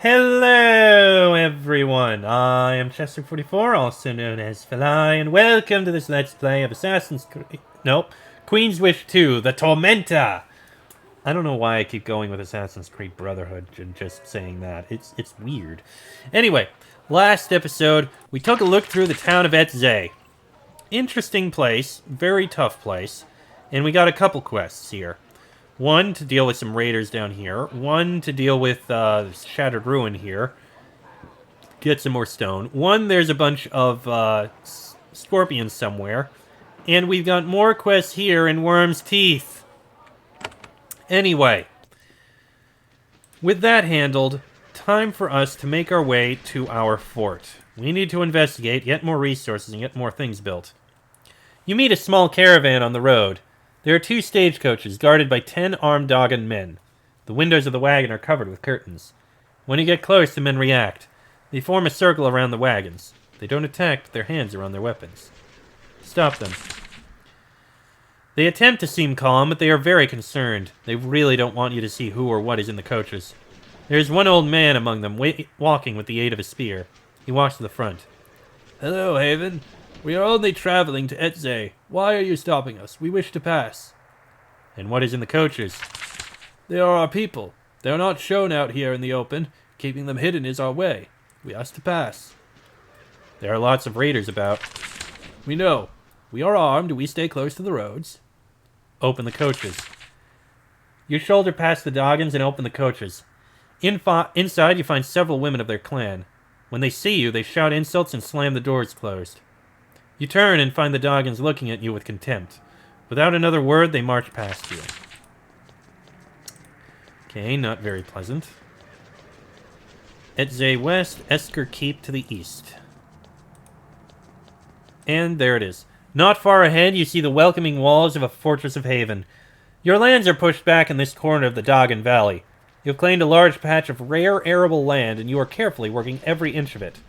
Hello, everyone. I am Chester44, also known as Felai, and welcome to this Let's Play of Assassin's Creed. Nope. Queen's Wish 2, The Tormenta. I don't know why I keep going with Assassin's Creed Brotherhood and just saying that. It's weird. Anyway, last episode, we took a look through the town of Etzay. Interesting place, very tough place, and we got a couple quests here. One to deal with some raiders down here. One to deal with Shattered Ruin here. Get some more stone. One, there's a bunch of scorpions somewhere. And we've got more quests here in Worm's Teeth. Anyway. With that handled, time for us to make our way to our fort. We need to investigate, get more resources, and get more things built. You meet a small caravan on the road. There are 2 stagecoaches guarded by 10 armed Dogon men. The windows of the wagon are covered with curtains. When you get close, the men react. They form a circle around the wagons. They don't attack, but their hands are on their weapons. Stop them. They attempt to seem calm, but they are very concerned. They really don't want you to see who or what is in the coaches. There is one old man among them, walking with the aid of a spear. He walks to the front. Hello, Haven. We are only traveling to Etzay. Why are you stopping us? We wish to pass. And what is in the coaches? They are our people. They are not shown out here in the open. Keeping them hidden is our way. We ask to pass. There are lots of raiders about. We know. We are armed. We stay close to the roads. Open the coaches. You shoulder past the Dogons and open the coaches. Inside you find several women of their clan. When they see you, they shout insults and slam the doors closed. You turn and find the Dogons looking at you with contempt. Without another word, they march past you. Okay, not very pleasant. Etzay west, Esker keep to the east. And there it is. Not far ahead, you see the welcoming walls of a fortress of Haven. Your lands are pushed back in this corner of the Dogon Valley. You have claimed a large patch of rare arable land, and you are carefully working every inch of it.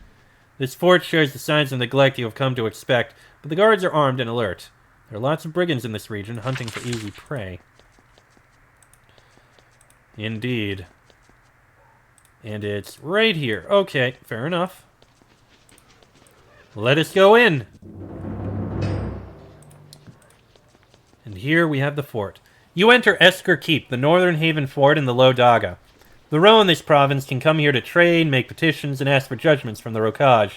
This fort shares the signs of neglect you have come to expect, but the guards are armed and alert. There are lots of brigands in this region, hunting for easy prey. Indeed. And it's right here. Okay, fair enough. Let us go in! And here we have the fort. You enter Esker Keep, the northern haven fort in the Low Daga. The Ro in this province can come here to trade, make petitions, and ask for judgments from the Rokaj.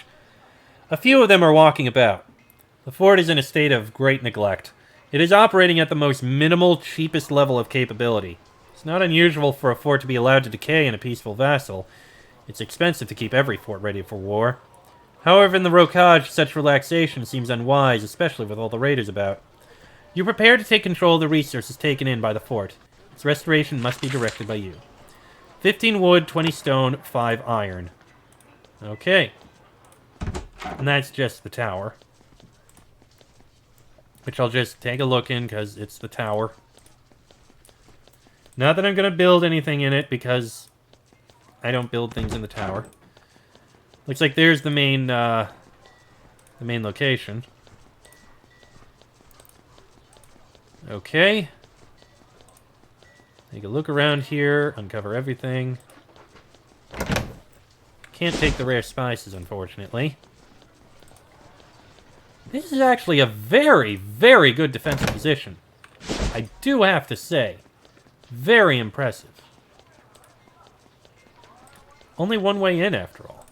A few of them are walking about. The fort is in a state of great neglect. It is operating at the most minimal, cheapest level of capability. It's not unusual for a fort to be allowed to decay in a peaceful vassal. It's expensive to keep every fort ready for war. However, in the Rokaj, such relaxation seems unwise, especially with all the raiders about. You prepare to take control of the resources taken in by the fort. Its restoration must be directed by you. 15 wood, 20 stone, 5 iron. Okay. And that's just the tower. Which I'll just take a look in, because it's the tower. Not that I'm going to build anything in it, because I don't build things in the tower. Looks like there's the main location. Okay. Take a look around here, uncover everything. Can't take the rare spices, unfortunately. This is actually a very, very good defensive position. I do have to say. Very impressive. Only one way in, after all.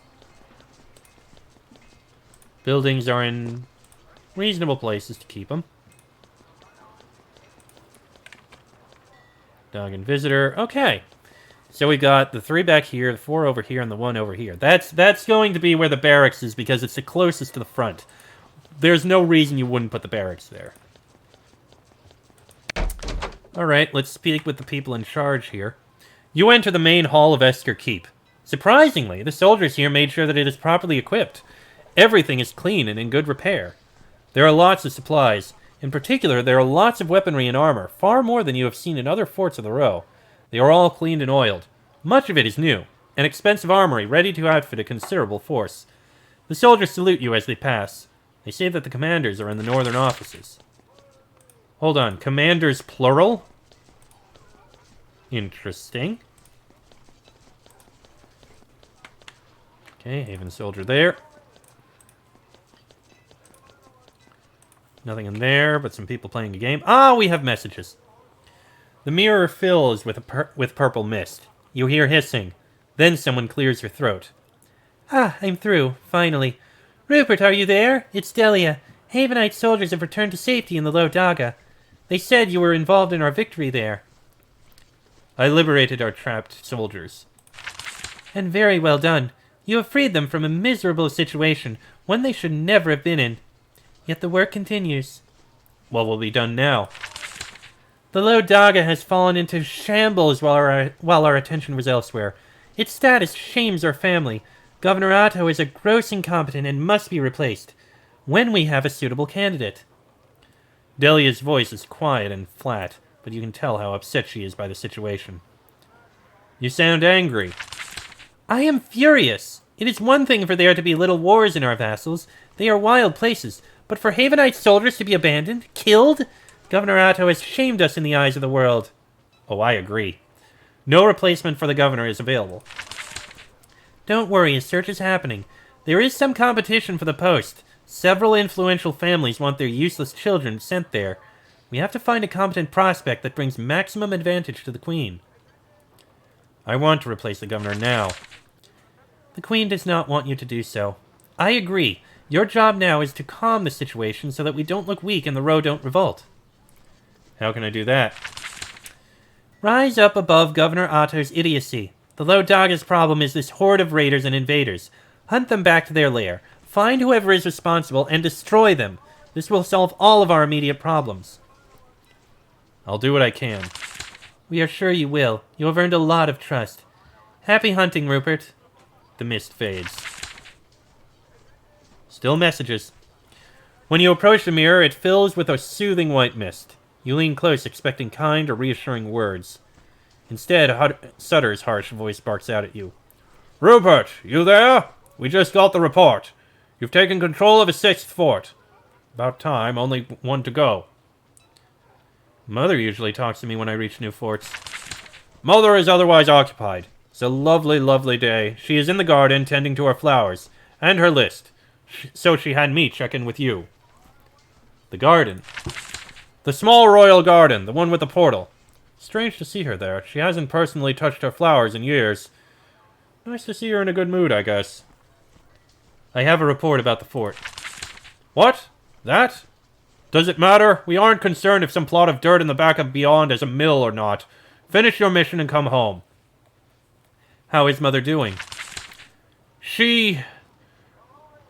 Buildings are in reasonable places to keep them. Dogon visitor. Okay. So we got the 3 back here, the 4 over here, and the 1 over here. That's going to be where the barracks is because it's the closest to the front. There's no reason you wouldn't put the barracks there. Alright, let's speak with the people in charge here. You enter the main hall of Esker Keep. Surprisingly, the soldiers here made sure that it is properly equipped. Everything is clean and in good repair. There are lots of supplies. In particular, there are lots of weaponry and armor, far more than you have seen in other forts of the Ro. They are all cleaned and oiled. Much of it is new, an expensive armory ready to outfit a considerable force. The soldiers salute you as they pass. They say that the commanders are in the northern offices. Hold on, commanders plural? Interesting. Okay, Haven Soldier there. Nothing in there, but some people playing a game. Ah, we have messages. The mirror fills with purple mist. You hear hissing. Then someone clears your throat. Ah, I'm through, finally. Rupert, are you there? It's Delia. Havenite soldiers have returned to safety in the Low Daga. They said you were involved in our victory there. I liberated our trapped soldiers. And very well done. You have freed them from a miserable situation, one they should never have been in. Yet the work continues. What will be done now? The Low Daga has fallen into shambles while our attention was elsewhere. Its status shames our family. Governor Otto is a gross incompetent and must be replaced. When we have a suitable candidate. Delia's voice is quiet and flat, but you can tell how upset she is by the situation. You sound angry. I am furious. It is one thing for there to be little wars in our vassals. They are wild places. But for Havenite soldiers to be abandoned? Killed? Governor Otto has shamed us in the eyes of the world. Oh, I agree. No replacement for the governor is available. Don't worry, a search is happening. There is some competition for the post. Several influential families want their useless children sent there. We have to find a competent prospect that brings maximum advantage to the Queen. I want to replace the governor now. The Queen does not want you to do so. I agree. Your job now is to calm the situation so that we don't look weak and the Row don't revolt. How can I do that? Rise up above Governor Otto's idiocy. The Low Daga's problem is this horde of raiders and invaders. Hunt them back to their lair. Find whoever is responsible and destroy them. This will solve all of our immediate problems. I'll do what I can. We are sure you will. You have earned a lot of trust. Happy hunting, Rupert. The mist fades. Still messages. When you approach the mirror, it fills with a soothing white mist. You lean close, expecting kind or reassuring words. Instead, Sutter's harsh voice barks out at you. Rupert, you there? We just got the report. You've taken control of a 6th fort. About time, only one to go. Mother usually talks to me when I reach new forts. Mother is otherwise occupied. It's a lovely, lovely day. She is in the garden tending to her flowers, and her list. So she had me check in with you. The garden. The small royal garden, the one with the portal. Strange to see her there. She hasn't personally touched her flowers in years. Nice to see her in a good mood, I guess. I have a report about the fort. What? That? Does it matter? We aren't concerned if some plot of dirt in the back of Beyond is a mill or not. Finish your mission and come home. How is Mother doing? She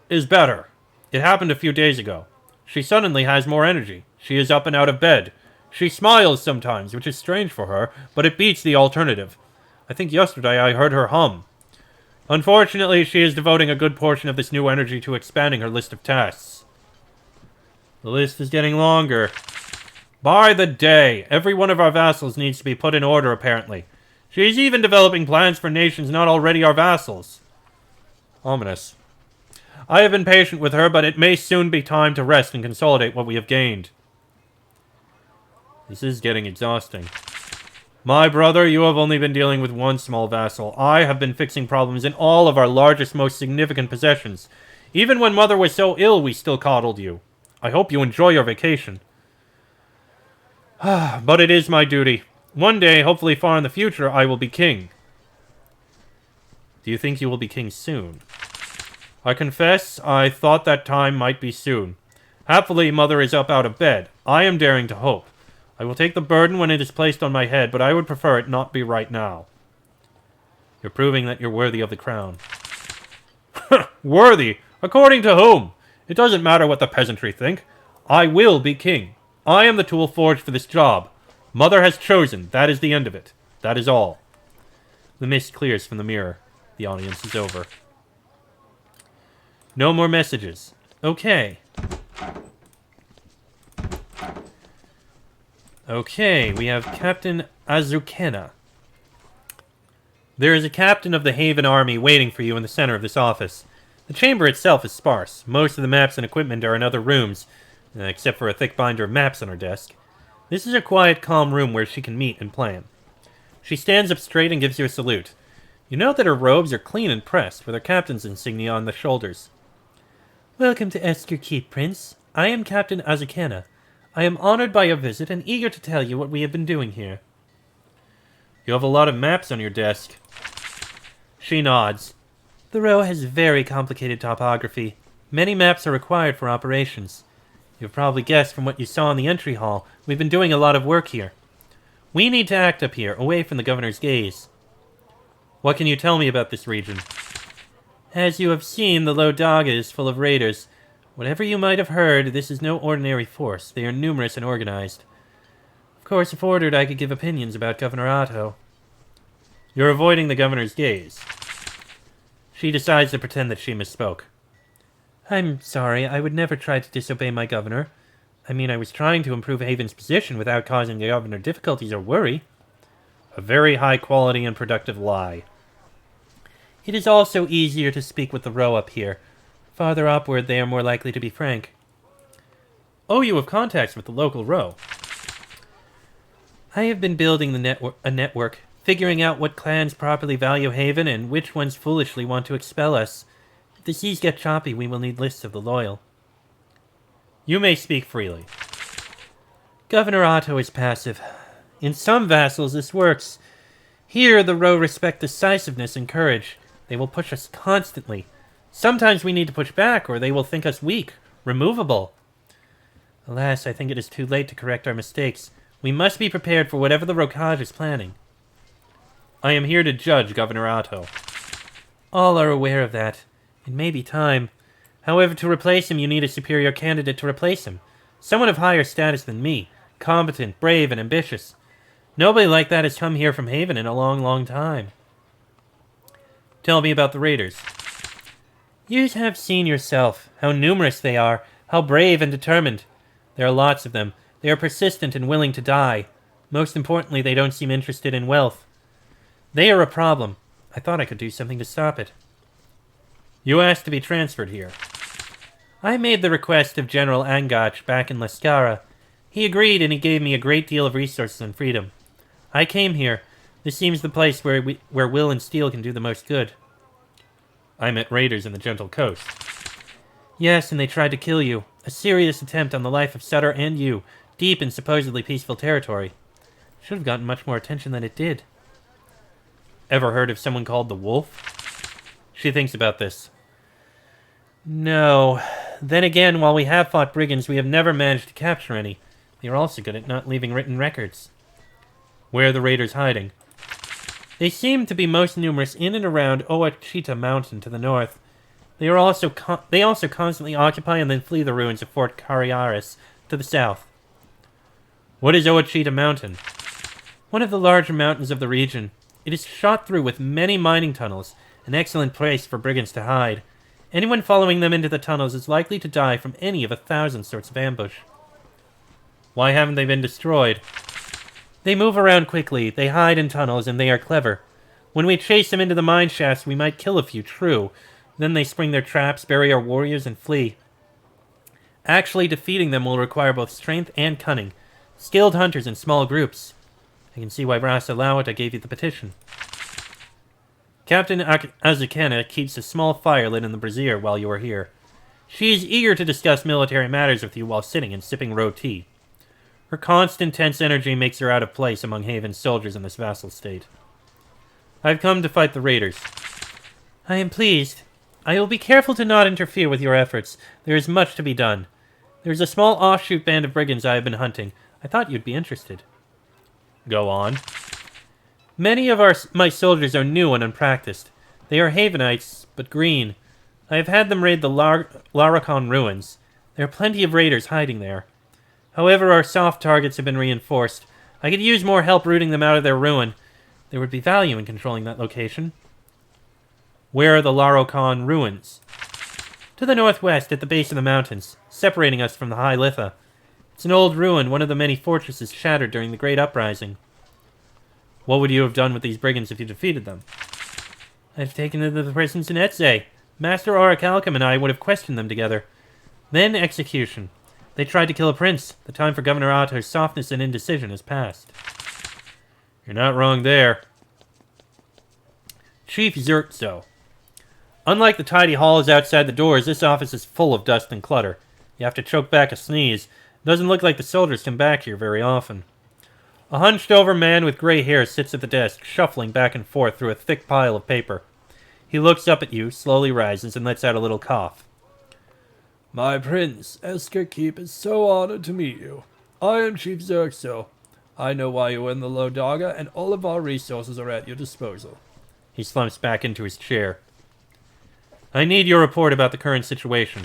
is better. It happened a few days ago. She suddenly has more energy. She is up and out of bed. She smiles sometimes, which is strange for her, but it beats the alternative. I think yesterday I heard her hum. Unfortunately, she is devoting a good portion of this new energy to expanding her list of tasks. The list is getting longer. By the day, every one of our vassals needs to be put in order, apparently. She's even developing plans for nations not already our vassals. Ominous. I have been patient with her, but it may soon be time to rest and consolidate what we have gained. This is getting exhausting. My brother, you have only been dealing with one small vassal. I have been fixing problems in all of our largest, most significant possessions. Even when Mother was so ill, we still coddled you. I hope you enjoy your vacation. But it is my duty. One day, hopefully far in the future, I will be king. Do you think you will be king soon? I confess, I thought that time might be soon. Happily, Mother is up out of bed. I am daring to hope. I will take the burden when it is placed on my head, but I would prefer it not be right now. You're proving that you're worthy of the crown. Worthy? According to whom? It doesn't matter what the peasantry think. I will be king. I am the tool forged for this job. Mother has chosen. That is the end of it. That is all. The mist clears from the mirror. The audience is over. No more messages. Okay. Okay, we have Captain Azukena. There is a captain of the Haven Army waiting for you in the center of this office. The chamber itself is sparse. Most of the maps and equipment are in other rooms, except for a thick binder of maps on her desk. This is a quiet, calm room where she can meet and plan. She stands up straight and gives you a salute. You note that her robes are clean and pressed, with her captain's insignia on the shoulders. Welcome to Esker Keep, Prince. I am Captain Azakena. I am honored by your visit and eager to tell you what we have been doing here. You have a lot of maps on your desk. She nods. The row has very complicated topography. Many maps are required for operations. You've probably guessed from what you saw in the entry hall, we've been doing a lot of work here. We need to act up here, away from the governor's gaze. What can you tell me about this region? As you have seen, the Lodaga is full of raiders. Whatever you might have heard, this is no ordinary force. They are numerous and organized. Of course, if ordered, I could give opinions about Governor Otto. You're avoiding the governor's gaze. She decides to pretend that she misspoke. I'm sorry, I would never try to disobey my governor. I mean, I was trying to improve Haven's position without causing the governor difficulties or worry. A very high quality and productive lie. It is also easier to speak with the row up here. Farther upward, they are more likely to be frank. Oh, you have contacts with the local row. I have been building a network, figuring out what clans properly value Haven and which ones foolishly want to expel us. If the seas get choppy, we will need lists of the loyal. You may speak freely. Governor Otto is passive. In some vassals, this works. Here, the row respect decisiveness and courage. They will push us constantly. Sometimes we need to push back, or they will think us weak, removable. Alas, I think it is too late to correct our mistakes. We must be prepared for whatever the Rokaj is planning. I am here to judge Governor Otto. All are aware of that. It may be time. However, to replace him, you need a superior candidate to replace him. Someone of higher status than me. Competent, brave, and ambitious. Nobody like that has come here from Haven in a long, long time. Tell me about the raiders. You have seen yourself how numerous they are, how brave and determined. There are lots of them. They are persistent and willing to die. Most importantly, they don't seem interested in wealth. They are a problem. I thought I could do something to stop it. You asked to be transferred here. I made the request of General Angach back in Lascara. He agreed and he gave me a great deal of resources and freedom. I came here. This seems the place where will and steel can do the most good. I met raiders in the Gentle Coast. Yes, and they tried to kill you. A serious attempt on the life of Sutter and you, deep in supposedly peaceful territory. Should have gotten much more attention than it did. Ever heard of someone called the Wolf? She thinks about this. No. Then again, while we have fought brigands, we have never managed to capture any. They are also good at not leaving written records. Where are the raiders hiding? They seem to be most numerous in and around Ouachita Mountain to the north. They also constantly occupy and then flee the ruins of Fort Cariaris to the south. What is Ouachita Mountain? One of the larger mountains of the region. It is shot through with many mining tunnels, an excellent place for brigands to hide. Anyone following them into the tunnels is likely to die from any of 1,000 sorts of ambush. Why haven't they been destroyed? They move around quickly, they hide in tunnels, and they are clever. When we chase them into the mine shafts, we might kill a few, true. Then they spring their traps, bury our warriors, and flee. Actually defeating them will require both strength and cunning. Skilled hunters in small groups. I can see why Rasa Lawata gave you the petition. Captain Azakena keeps a small fire lit in the brazier while you are here. She is eager to discuss military matters with you while sitting and sipping roti. Her constant tense energy makes her out of place among Haven's soldiers in this vassal state. I've come to fight the raiders. I am pleased. I will be careful to not interfere with your efforts. There is much to be done. There is a small offshoot band of brigands I have been hunting. I thought you'd be interested. Go on. Many of my soldiers are new and unpracticed. They are Havenites, but green. I have had them raid the Laracon ruins. There are plenty of raiders hiding there. However, our soft targets have been reinforced. I could use more help rooting them out of their ruin. There would be value in controlling that location. Where are the Larocon ruins? To the northwest, at the base of the mountains, separating us from the High Litha. It's an old ruin, one of the many fortresses shattered during the Great Uprising. What would you have done with these brigands if you defeated them? I'd have taken them to the prisons in Etze. Master Orichalcum and I would have questioned them together. Then execution. They tried to kill a prince. The time for Governor Otto's softness and indecision has passed. You're not wrong there. Chief Zertzo. Unlike the tidy halls outside the doors, this office is full of dust and clutter. You have to choke back a sneeze. It doesn't look like the soldiers come back here very often. A hunched-over man with gray hair sits at the desk, shuffling back and forth through a thick pile of paper. He looks up at you, slowly rises, and lets out a little cough. My prince, Esker Keep is so honored to meet you. I am Chief Zerxo. I know why you are in the Lodaga, and all of our resources are at your disposal. He slumps back into his chair. I need your report about the current situation.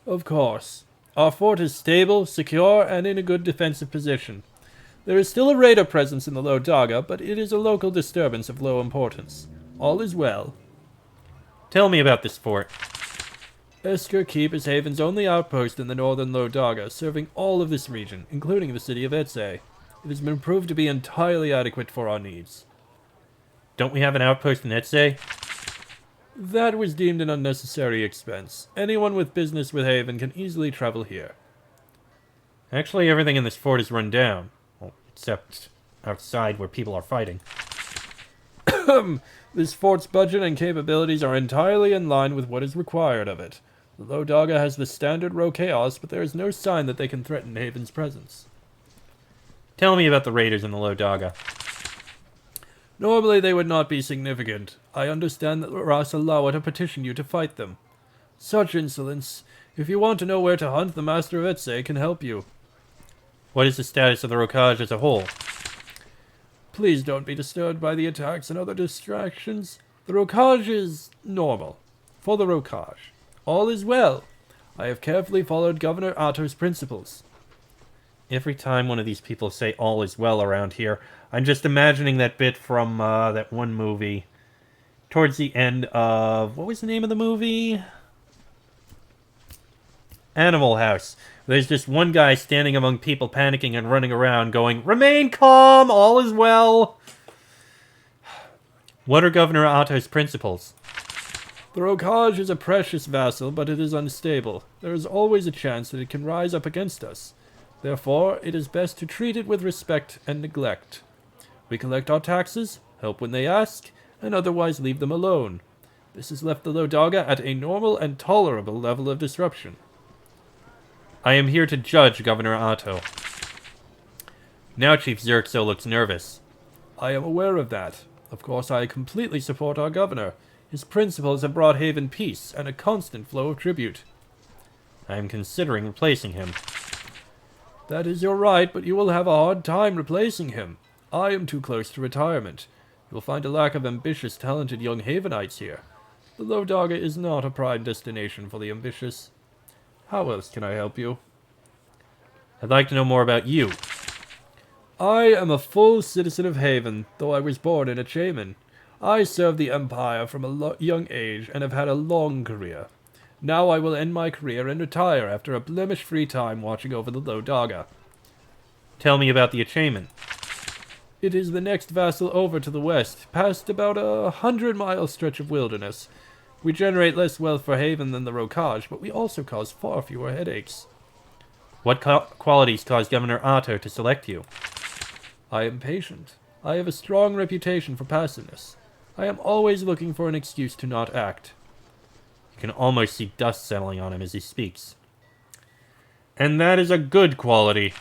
Of course. Our fort is stable, secure, and in a good defensive position. There is still a raider presence in the Lodaga, but it is a local disturbance of low importance. All is well. Tell me about this fort. Esker Keep is Haven's only outpost in the northern Lodaga, serving all of this region, including the city of Etse. It has been proved to be entirely adequate for our needs. Don't we have an outpost in Etse? That was deemed an unnecessary expense. Anyone with business with Haven can easily travel here. Actually, everything in this fort is run down. Well, except outside where people are fighting. This fort's budget and capabilities are entirely in line with what is required of it. The Lodaga has the standard row chaos, but there is no sign that they can threaten Haven's presence. Tell me about the raiders in the Lodaga. Normally they would not be significant. I understand that Ras Alawa to petition you to fight them. Such insolence. If you want to know where to hunt, the Master of Etse can help you. What is the status of the Rokaj as a whole? Please don't be disturbed by the attacks and other distractions. The Rokaj is normal. For the Rokaj. All is well. I have carefully followed Governor Otto's principles. Every time one of these people say all is well around here, I'm just imagining that bit from that one movie. Towards the end of... What was the name of the movie? Animal House. There's just one guy standing among people panicking and running around going, "Remain calm, all is well." What are Governor Otto's principles? The Rokaj is a precious vassal, but it is unstable. There is always a chance that it can rise up against us. Therefore, it is best to treat it with respect and neglect. We collect our taxes, help when they ask, and otherwise leave them alone. This has left the Lodaga at a normal and tolerable level of disruption. I am here to judge Governor Otto. Now Chief Zerxo looks nervous. I am aware of that. Of course, I completely support our governor. His principles have brought Haven peace and a constant flow of tribute. I am considering replacing him. That is your right, but you will have a hard time replacing him. I am too close to retirement. You will find a lack of ambitious, talented young Havenites here. The Lodaga is not a prime destination for the ambitious. How else can I help you? I'd like to know more about you. I am a full citizen of Haven, though I was born in a Shaman. I served the Empire from a young age and have had a long career. Now I will end my career and retire after a blemish-free time watching over the Lodaga. Tell me about the Achaemen. It is the next vassal over to the west, past about 100-mile stretch of wilderness. We generate less wealth for Haven than the Rokaj, but we also cause far fewer headaches. What qualities caused Governor Otto to select you? I am patient. I have a strong reputation for passiveness. I am always looking for an excuse to not act. You can almost see dust settling on him as he speaks. And that is a good quality.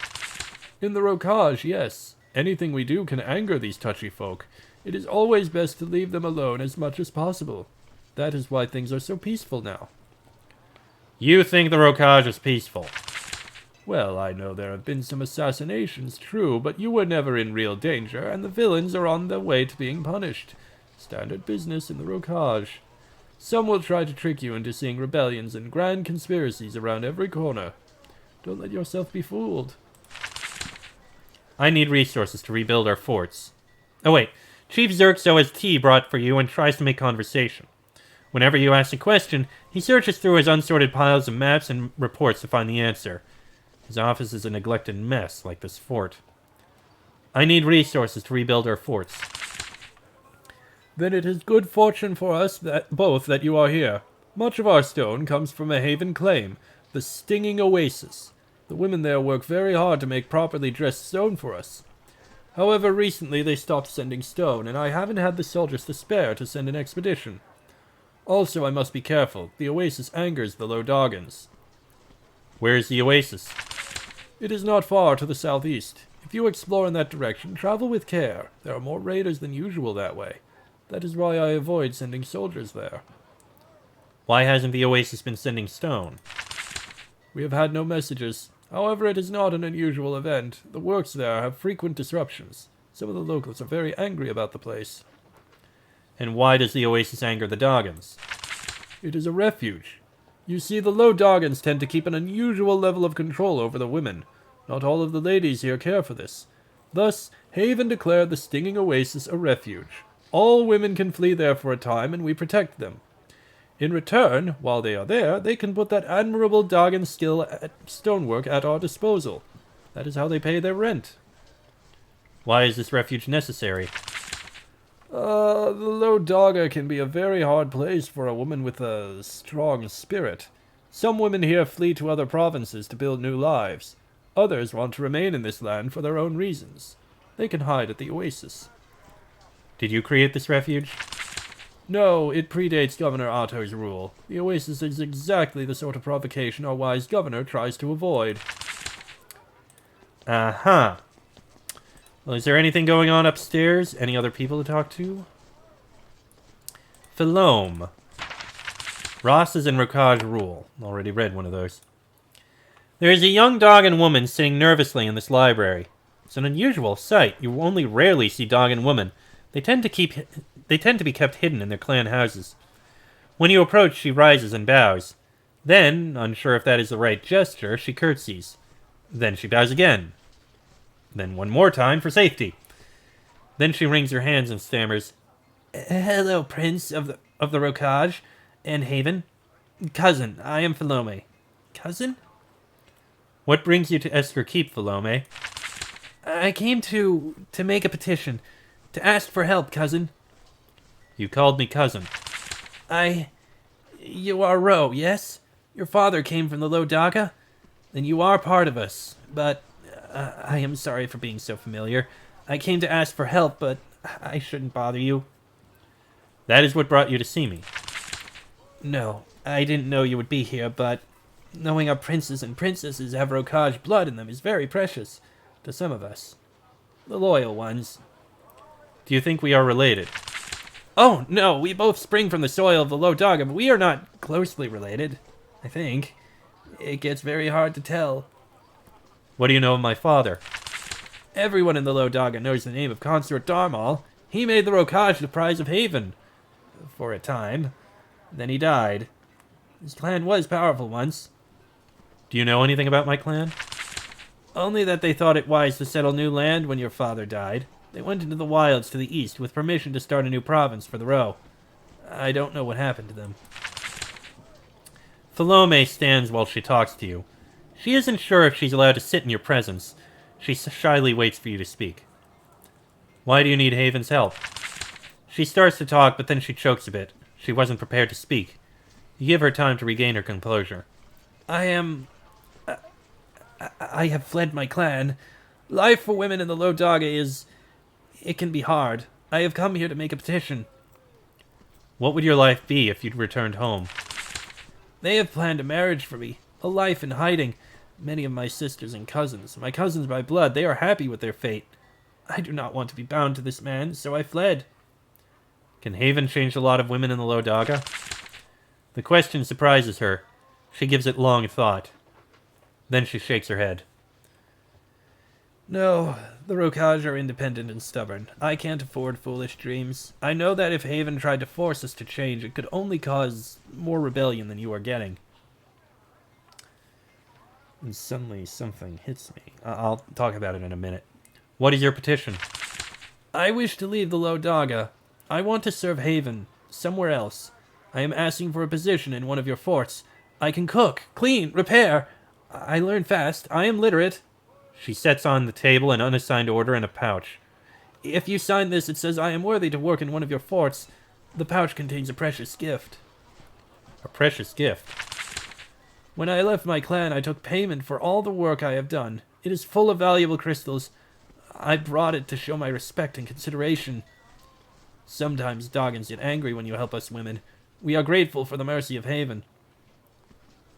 In the Rokaj, yes. Anything we do can anger these touchy folk. It is always best to leave them alone as much as possible. That is why things are so peaceful now. You think the Rokaj is peaceful? Well, I know there have been some assassinations, true, but you were never in real danger, and the villains are on their way to being punished. Standard business in the Rokaj. Some will try to trick you into seeing rebellions and grand conspiracies around every corner. Don't let yourself be fooled. I need resources to rebuild our forts. Oh wait, Chief Zerxo has tea brought for you and tries to make conversation. Whenever you ask a question, he searches through his unsorted piles of maps and reports to find the answer. His office is a neglected mess, like this fort. I need resources to rebuild our forts. Then it is good fortune for us both that you are here. Much of our stone comes from a Haven claim, the Stinging Oasis. The women there work very hard to make properly dressed stone for us. However, recently they stopped sending stone, and I haven't had the soldiers to spare to send an expedition. Also, I must be careful. The oasis angers the Lodogans. Where is the oasis? It is not far to the southeast. If you explore in that direction, travel with care. There are more raiders than usual that way. That is why I avoid sending soldiers there. Why hasn't the oasis been sending stone? We have had no messages. However, it is not an unusual event. The works there have frequent disruptions. Some of the locals are very angry about the place. And why does the oasis anger the Doggans? It is a refuge. You see, the Lodogans tend to keep an unusual level of control over the women. Not all of the ladies here care for this. Thus, Haven declared the stinging oasis a refuge. All women can flee there for a time, and we protect them. In return, while they are there, they can put that admirable Doggan skill at stonework at our disposal. That is how they pay their rent. Why is this refuge necessary? The Lodaga can be a very hard place for a woman with a strong spirit. Some women here flee to other provinces to build new lives. Others want to remain in this land for their own reasons. They can hide at the oasis. Did you create this refuge? No, it predates Governor Otto's rule. The oasis is exactly the sort of provocation our wise governor tries to avoid. Uh-huh. Well, is there anything going on upstairs? Any other people to talk to? Philome. Ross's and Rokaj rule. Already read one of those. There is a young Doggan woman sitting nervously in this library. It's an unusual sight. You only rarely see Doggan women. They tend to be kept hidden in their clan houses. When you approach, she rises and bows. Then, unsure if that is the right gesture, she curtsies. Then she bows again. Then one more time for safety. Then she wrings her hands and stammers, "Hello, Prince of the Rokaj and Haven. Cousin, I am Philome." "Cousin?" "What brings you to Esker Keep, Philome?" "I came to make a petition. To ask for help, cousin." "You called me cousin." You are Ro, yes? Your father came from the Lodaga? Then you are part of us. But I am sorry for being so familiar. I came to ask for help, but I shouldn't bother you." "That is what brought you to see me." "No, I didn't know you would be here, but knowing our princes and princesses have Rokaj blood in them is very precious to some of us. The loyal ones." "Do you think we are related?" "Oh, no, we both spring from the soil of the Lodaga, but we are not closely related, I think. It gets very hard to tell." "What do you know of my father?" "Everyone in the Lodaga knows the name of Consort Darmal. He made the Rokaj the prize of Haven. For a time. Then he died. His clan was powerful once." "Do you know anything about my clan?" "Only that they thought it wise to settle new land when your father died. They went into the wilds to the east with permission to start a new province for the Ro. I don't know what happened to them." Philome stands while she talks to you. She isn't sure if she's allowed to sit in your presence. She shyly waits for you to speak. "Why do you need Haven's help?" She starts to talk, but then she chokes a bit. She wasn't prepared to speak. You give her time to regain her composure. I have fled my clan. Life for women in the Lodaga it can be hard. I have come here to make a petition." "What would your life be if you'd returned home?" "They have planned a marriage for me. A life in hiding. Many of my sisters and cousins, my cousins by blood, they are happy with their fate. I do not want to be bound to this man, so I fled." "Can Haven change a lot of women in the Lodaga?" The question surprises her. She gives it long thought. Then she shakes her head. "No, the Rokaj are independent and stubborn. I can't afford foolish dreams. I know that if Haven tried to force us to change, it could only cause more rebellion than you are getting." And suddenly something hits me. I'll talk about it in a minute. "What is your petition?" "I wish to leave the Lodaga. I want to serve Haven, somewhere else. I am asking for a position in one of your forts. I can cook, clean, repair. I learn fast. I am literate." She sets on the table an unassigned order and a pouch. "If you sign this, it says I am worthy to work in one of your forts. The pouch contains a precious gift." "A precious gift?" "When I left my clan, I took payment for all the work I have done. It is full of valuable crystals. I brought it to show my respect and consideration. Sometimes Doggins get angry when you help us women. We are grateful for the mercy of Haven.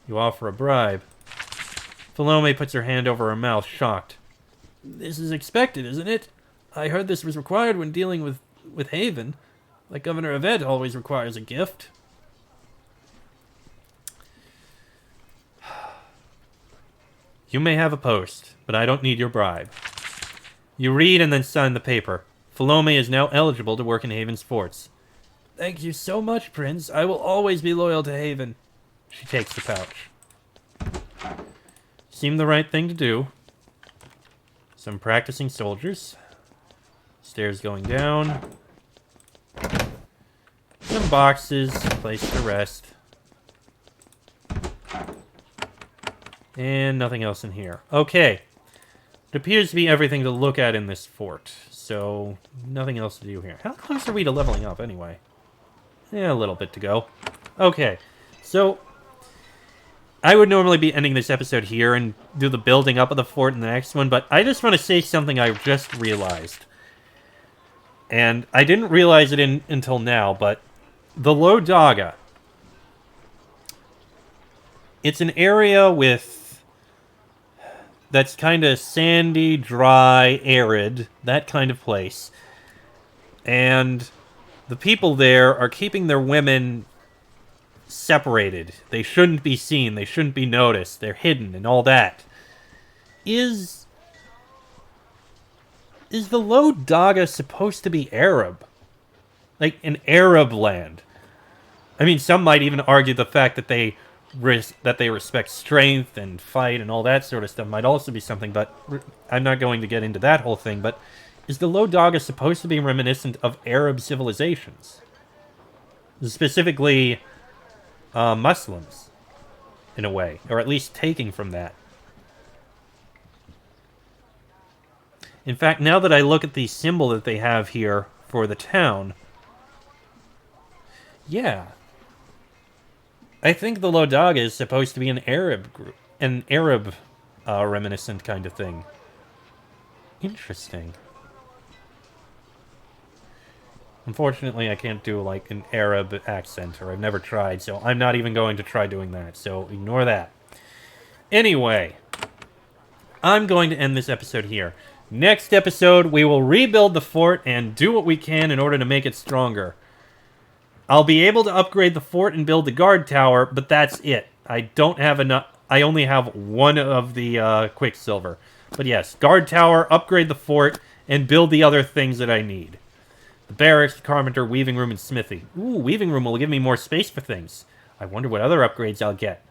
You offer a bribe. Filome puts her hand over her mouth, shocked. This is expected, isn't it? I heard this was required when dealing with Haven. Like Governor Yvette always requires a gift. You may have a post, but I don't need your bribe. You read and then sign the paper. Filome is now eligible to work in Haven's forts. Thank you so much, Prince. I will always be loyal to Haven. She takes the pouch. Seemed the right thing to do. Some practicing soldiers. Stairs going down. Some boxes, place to rest. And nothing else in here. Okay. It appears to be everything to look at in this fort. So, nothing else to do here. How close are we to leveling up, anyway? Yeah, a little bit to go. Okay. So, I would normally be ending this episode here and do the building up of the fort in the next one, but I just want to say something I just realized. And I didn't realize it until now, but the Low Daga. It's an area that's kind of sandy, dry, arid, that kind of place. And the people there are keeping their women separated. They shouldn't be seen. They shouldn't be noticed. They're hidden and all that. Is the Low Daga supposed to be Arab? Like an Arab land? I mean, some might even argue the fact that they respect strength and fight and all that sort of stuff might also be something, but I'm not going to get into that whole thing. But is the Low Daga supposed to be reminiscent of Arab civilizations? Specifically, Muslims, in a way, or at least taking from that. In fact, now that I look at the symbol that they have here for the town, yeah, I think the Low Daga is supposed to be an Arab group, an Arab reminiscent kind of thing. Interesting. Unfortunately, I can't do like an Arab accent, or I've never tried, so I'm not even going to try doing that, so ignore that. Anyway, I'm going to end this episode here. Next episode, we will rebuild the fort and do what we can in order to make it stronger. I'll be able to upgrade the fort and build the guard tower, but that's it. I don't have enough. I only have one of the Quicksilver. But yes, guard tower, upgrade the fort, and build the other things that I need. The barracks, the carpenter, weaving room, and smithy. Ooh, weaving room will give me more space for things. I wonder what other upgrades I'll get.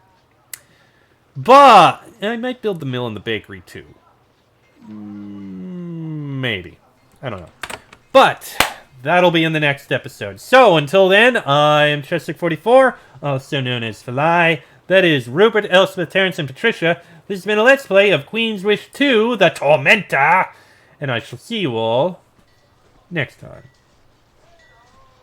But I might build the mill and the bakery too. Maybe. I don't know. But that'll be in the next episode. So until then, I am Chester44, also known as Fly. That is Rupert, Elspeth, Terrence, and Patricia. This has been a Let's Play of Queen's Wish 2, The Tormentor. And I shall see you all next time.